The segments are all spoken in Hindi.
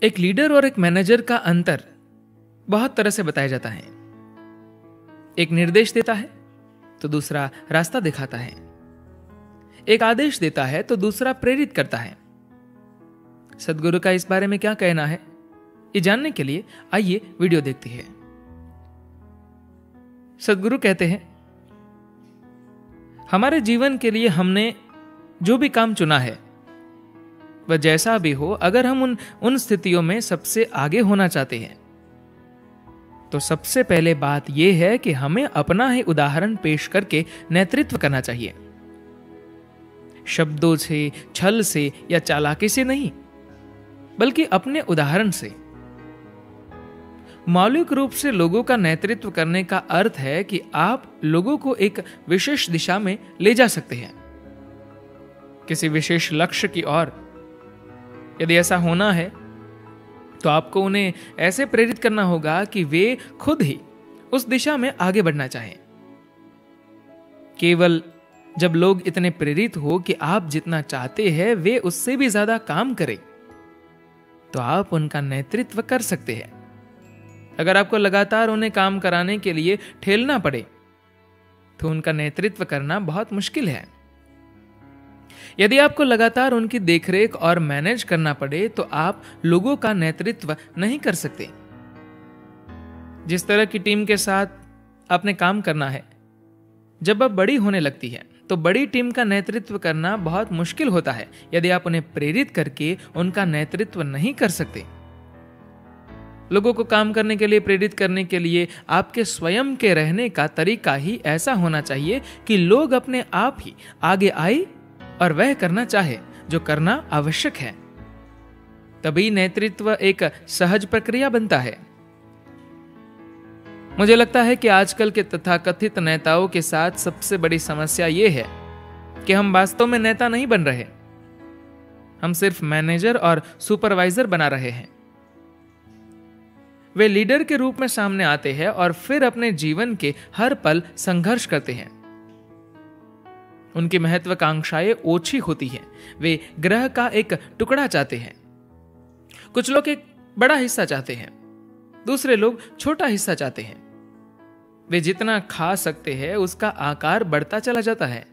एक लीडर और एक मैनेजर का अंतर बहुत तरह से बताया जाता है। एक निर्देश देता है तो दूसरा रास्ता दिखाता है, एक आदेश देता है तो दूसरा प्रेरित करता है। सदगुरु का इस बारे में क्या कहना है, ये जानने के लिए आइए वीडियो देखते हैं। सदगुरु कहते हैं, हमारे जीवन के लिए हमने जो भी काम चुना है वह जैसा भी हो, अगर हम उन स्थितियों में सबसे आगे होना चाहते हैं तो सबसे पहले बात यह है कि हमें अपना ही उदाहरण पेश करके नेतृत्व करना चाहिए। शब्दों से, छल से या चालाकी से नहीं, बल्कि अपने उदाहरण से। मौलिक रूप से लोगों का नेतृत्व करने का अर्थ है कि आप लोगों को एक विशेष दिशा में ले जा सकते हैं, किसी विशेष लक्ष्य की ओर। यदि ऐसा होना है तो आपको उन्हें ऐसे प्रेरित करना होगा कि वे खुद ही उस दिशा में आगे बढ़ना चाहें। केवल जब लोग इतने प्रेरित हो कि आप जितना चाहते हैं वे उससे भी ज्यादा काम करें, तो आप उनका नेतृत्व कर सकते हैं। अगर आपको लगातार उन्हें काम कराने के लिए ठेलना पड़े तो उनका नेतृत्व करना बहुत मुश्किल है। यदि आपको लगातार उनकी देखरेख और मैनेज करना पड़े तो आप लोगों का नेतृत्व नहीं कर सकते। जिस तरह की टीम के साथ आपने काम करना है, जब अब बड़ी होने लगती है तो बड़ी टीम का नेतृत्व करना बहुत मुश्किल होता है यदि आप उन्हें प्रेरित करके उनका नेतृत्व नहीं कर सकते। लोगों को काम करने के लिए प्रेरित करने के लिए आपके स्वयं के रहने का तरीका ही ऐसा होना चाहिए कि लोग अपने आप ही आगे आए और वह करना चाहे जो करना आवश्यक है। तभी नेतृत्व एक सहज प्रक्रिया बनता है। मुझे लगता है कि आजकल के तथाकथित नेताओं के साथ सबसे बड़ी समस्या यह है कि हम वास्तव में नेता नहीं बन रहे, हम सिर्फ मैनेजर और सुपरवाइजर बना रहे हैं। वे लीडर के रूप में सामने आते हैं और फिर अपने जीवन के हर पल संघर्ष करते हैं। उनकी महत्वाकांक्षाएं ओछी होती हैं। वे ग्रह का एक टुकड़ा चाहते हैं। कुछ लोग एक बड़ा हिस्सा चाहते हैं, दूसरे लोग छोटा हिस्सा चाहते हैं। वे जितना खा सकते हैं उसका आकार बढ़ता चला जाता है,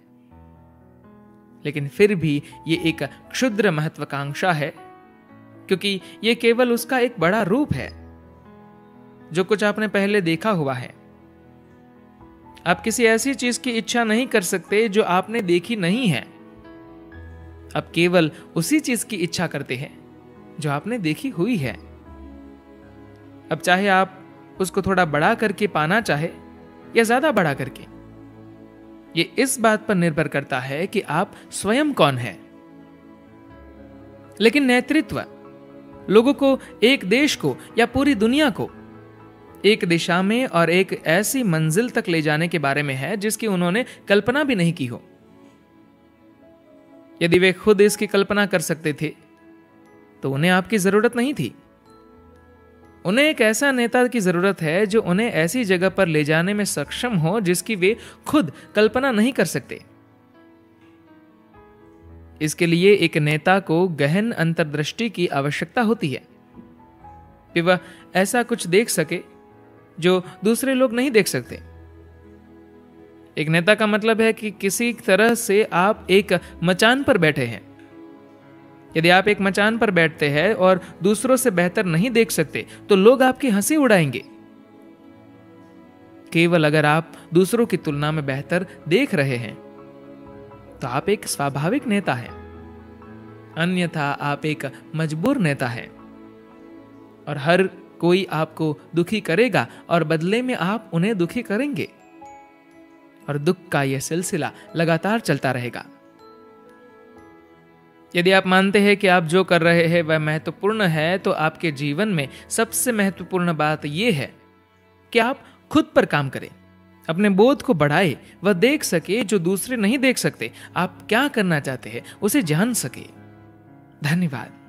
लेकिन फिर भी ये एक क्षुद्र महत्वाकांक्षा है, क्योंकि ये केवल उसका एक बड़ा रूप है, जो कुछ आपने पहले देखा हुआ है। आप किसी ऐसी चीज की इच्छा नहीं कर सकते जो आपने देखी नहीं है। आप केवल उसी चीज की इच्छा करते हैं जो आपने देखी हुई है। अब चाहे आप उसको थोड़ा बड़ा करके पाना चाहे या ज्यादा बड़ा करके, ये इस बात पर निर्भर करता है कि आप स्वयं कौन हैं। लेकिन नेतृत्व लोगों को, एक देश को या पूरी दुनिया को एक दिशा में और एक ऐसी मंजिल तक ले जाने के बारे में है जिसकी उन्होंने कल्पना भी नहीं की हो। यदि वे खुद इसकी कल्पना कर सकते थे तो उन्हें आपकी जरूरत नहीं थी। उन्हें एक ऐसा नेता की जरूरत है जो उन्हें ऐसी जगह पर ले जाने में सक्षम हो जिसकी वे खुद कल्पना नहीं कर सकते। इसके लिए एक नेता को गहन अंतर्दृष्टि की आवश्यकता होती है कि वह ऐसा कुछ देख सके जो दूसरे लोग नहीं देख सकते। एक नेता का मतलब है कि किसी तरह से आप एक मचान पर बैठे हैं। यदि आप एक मचान पर बैठते हैं और दूसरों से बेहतर नहीं देख सकते तो लोग आपकी हंसी उड़ाएंगे। केवल अगर आप दूसरों की तुलना में बेहतर देख रहे हैं तो आप एक स्वाभाविक नेता हैं, अन्यथा आप एक मजबूर नेता हैं। और हर कोई आपको दुखी करेगा और बदले में आप उन्हें दुखी करेंगे, और दुख का यह सिलसिला लगातार चलता रहेगा। यदि आप मानते हैं कि आप जो कर रहे हैं वह महत्वपूर्ण है, तो आपके जीवन में सबसे महत्वपूर्ण बात यह है कि आप खुद पर काम करें, अपने बोध को बढ़ाए, वह देख सके जो दूसरे नहीं देख सकते। आप क्या करना चाहते हैं उसे जान सके। धन्यवाद।